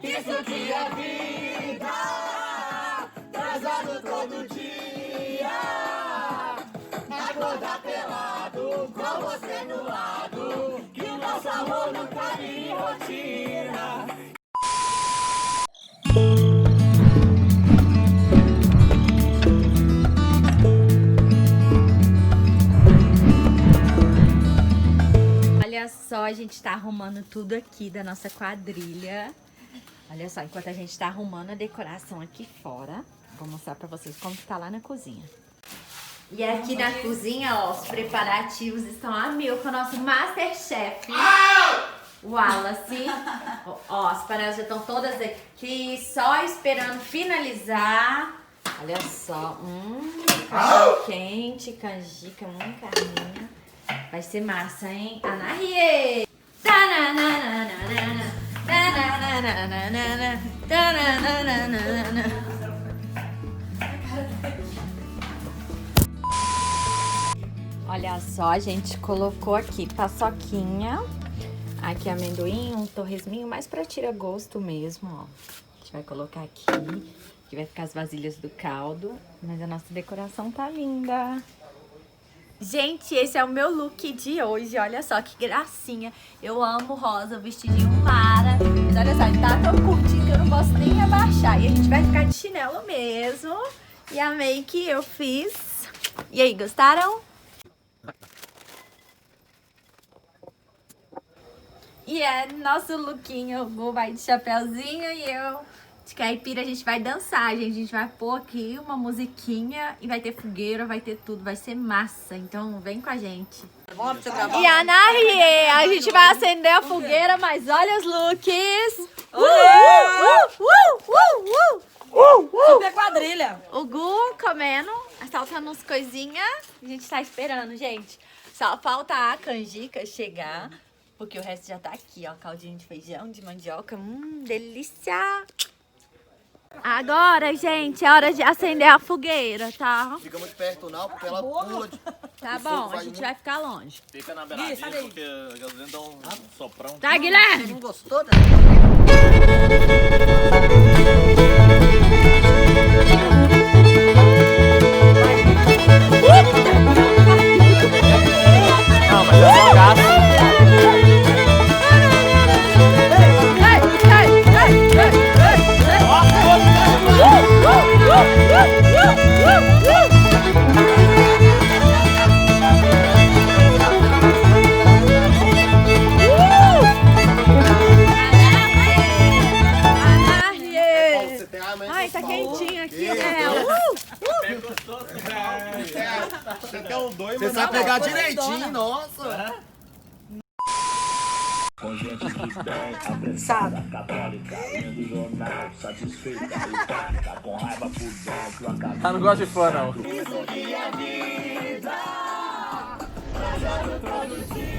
Isso que é vida, transando todo dia. Acordar pelado, com você no lado, que o nosso amor nunca vira rotina. Olha só, a gente tá arrumando tudo aqui da nossa quadrilha. Olha só, enquanto a gente tá arrumando a decoração aqui fora, vou mostrar pra vocês como que tá lá na cozinha. E aqui na cozinha, ó, os preparativos estão a mil com o nosso Masterchef, Wallace. Ó, as panelas já estão todas aqui, só esperando finalizar. Olha só, cachorro quente, canjica, carninha. Vai ser massa, hein? Anarie! Olha só, a gente colocou aqui paçoquinha, aqui amendoim, um torresminho, mais pra tirar gosto mesmo, ó. A gente vai colocar aqui, que vai ficar as vasilhas do caldo, mas a nossa decoração tá linda. Gente, esse é o meu look de hoje, olha só que gracinha. Eu amo rosa, o vestidinho mara. Mas olha só, ele tá tão curtinho que eu não posso nem abaixar. E a gente vai ficar de chinelo mesmo. E a make eu fiz. E aí, gostaram? E é nosso lookinho, o Gu vai de chapéuzinho e eu de caipira. A gente vai dançar, gente. A gente vai pôr aqui uma musiquinha e vai ter fogueira, vai ter tudo, vai ser massa. Então vem com a gente. E a Narie, a gente vai acender a fogueira, mas olha os looks. Super quadrilha. O Gu comendo, saltando umas coisinhas. A gente tá esperando, gente. Só falta a canjica chegar, porque o resto já tá aqui, ó. Caldinho de feijão, de mandioca. Delícia! Agora, gente, é hora de acender a fogueira, tá? Fica muito perto não, porque ela pula de... Tá bom, a gente vai ficar longe. Fica na beiradinha porque a gasolina dá um soprão. Tá, Guilherme? Não gostou da... Não, mas é só gasto. Ai, tá quentinho aqui, Você quer um dois, Você sabe pegar direitinho, nossa. Com gente que tem apressada, católica, lendo jornal, satisfeita, hipócrita, com raiva por dentro, a cabeça. Ah, não gosto de fã, não. Isso que é vida, transando todo dia.